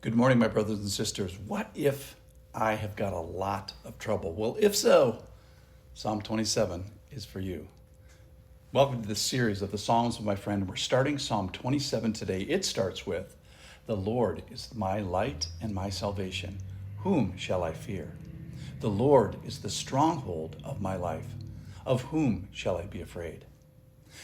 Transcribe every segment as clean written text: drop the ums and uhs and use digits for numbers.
Good morning, my brothers and sisters. What if I have got a lot of trouble? Well, if so, Psalm 27 is for you. Welcome to this series of the Psalms of my friend. We're starting Psalm 27 today. It starts with, "The Lord is my light and my salvation. Whom shall I fear? The Lord is the stronghold of my life. Of whom shall I be afraid?"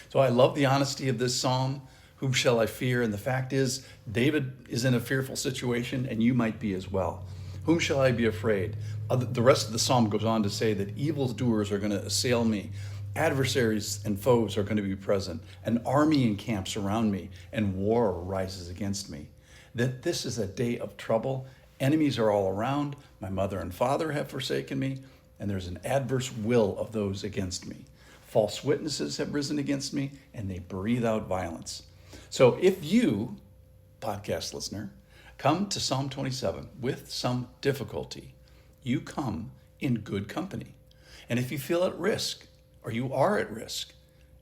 So I love the honesty of this psalm. Whom shall I fear? And the fact is, David is in a fearful situation, and you might be as well. Whom shall I be afraid? The rest of the psalm goes on to say that evildoers are going to assail me. Adversaries and foes are going to be present. An army encamps around me, and war rises against me. That this is a day of trouble. Enemies are all around. My mother and father have forsaken me, and there's an adverse will of those against me. False witnesses have risen against me, and they breathe out violence. So if you, podcast listener, come to Psalm 27 with some difficulty, you come in good company. And if you feel at risk, or you are at risk,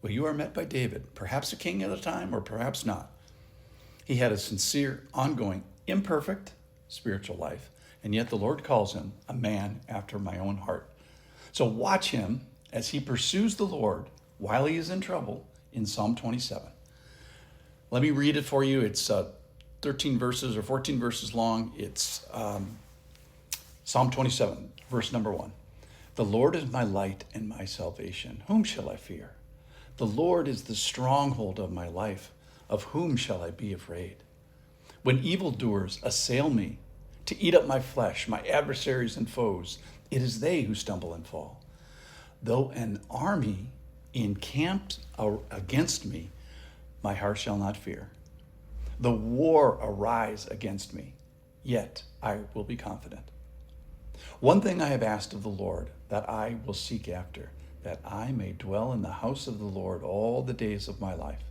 well, you are met by David, perhaps a king at a time, or perhaps not. He had a sincere, ongoing, imperfect spiritual life, and yet the Lord calls him a man after my own heart. So watch him as he pursues the Lord while he is in trouble in Psalm 27. Let me read it for you. It's 13 verses or 14 verses long. It's Psalm 27, verse number 1. "The Lord is my light and my salvation. Whom shall I fear? The Lord is the stronghold of my life. Of whom shall I be afraid? When evildoers assail me to eat up my flesh, my adversaries and foes, it is they who stumble and fall. Though an army encamps against me, my heart shall not fear. The war arise against me, yet I will be confident. One thing I have asked of the Lord, that I will seek after, that I may dwell in the house of the Lord all the days of my life,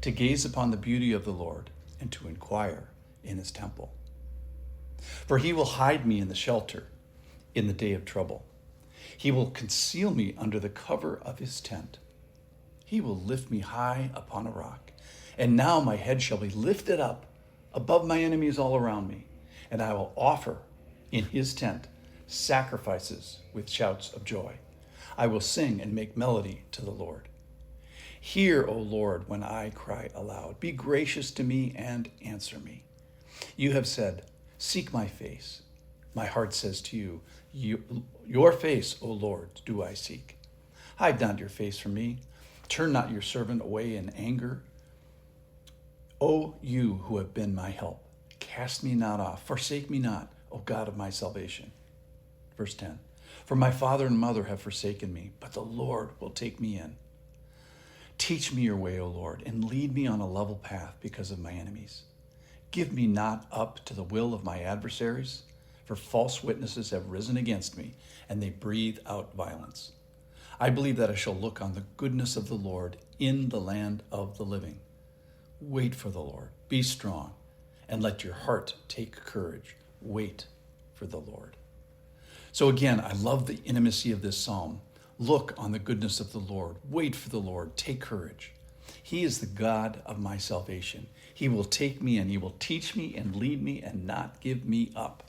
to gaze upon the beauty of the Lord and to inquire in his temple. For he will hide me in the shelter in the day of trouble. He will conceal me under the cover of his tent. He will lift me high upon a rock. And now my head shall be lifted up above my enemies all around me. And I will offer in his tent sacrifices with shouts of joy. I will sing and make melody to the Lord. Hear, O Lord, when I cry aloud. Be gracious to me and answer me. You have said, seek my face. My heart says to you, your face, O Lord, do I seek. Hide not your face from me. Turn not your servant away in anger. O you who have been my help, cast me not off. Forsake me not, O God of my salvation. Verse 10. For my father and mother have forsaken me, but the Lord will take me in. Teach me your way, O Lord, and lead me on a level path because of my enemies. Give me not up to the will of my adversaries, for false witnesses have risen against me, and they breathe out violence. I believe that I shall look on the goodness of the Lord in the land of the living. Wait for the Lord. Be strong, and let your heart take courage. Wait for the Lord. So again, I love the intimacy of this psalm. Look on the goodness of the Lord. Wait for the Lord. Take courage. He is the God of my salvation. He will take me and he will teach me and lead me and not give me up.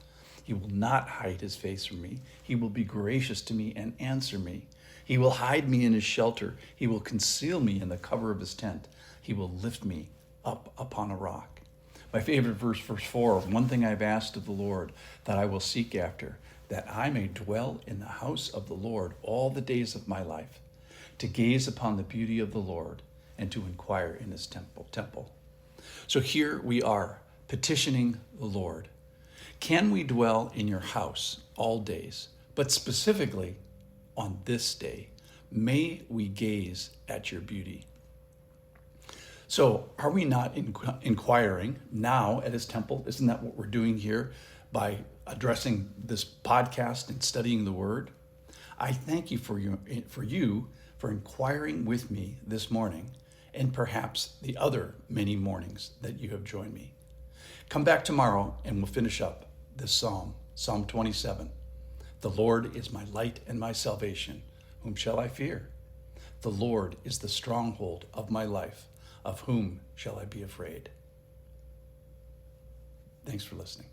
He will not hide his face from me. He will be gracious to me and answer me. He will hide me in his shelter. He will conceal me in the cover of his tent. He will lift me up upon a rock. My favorite verse 4, one thing I've asked of the Lord that I will seek after, that I may dwell in the house of the Lord all the days of my life, to gaze upon the beauty of the Lord and to inquire in his temple. So here we are petitioning the Lord. Can we dwell in your house all days, but specifically on this day, may we gaze at your beauty. So are we not inquiring now at his temple? Isn't that what we're doing here by addressing this podcast and studying the word? I thank you for inquiring with me this morning, and perhaps the other many mornings that you have joined me. Come back tomorrow and we'll finish up this psalm, Psalm 27. The Lord is my light and my salvation. Whom shall I fear? The Lord is the stronghold of my life. Of whom shall I be afraid? Thanks for listening.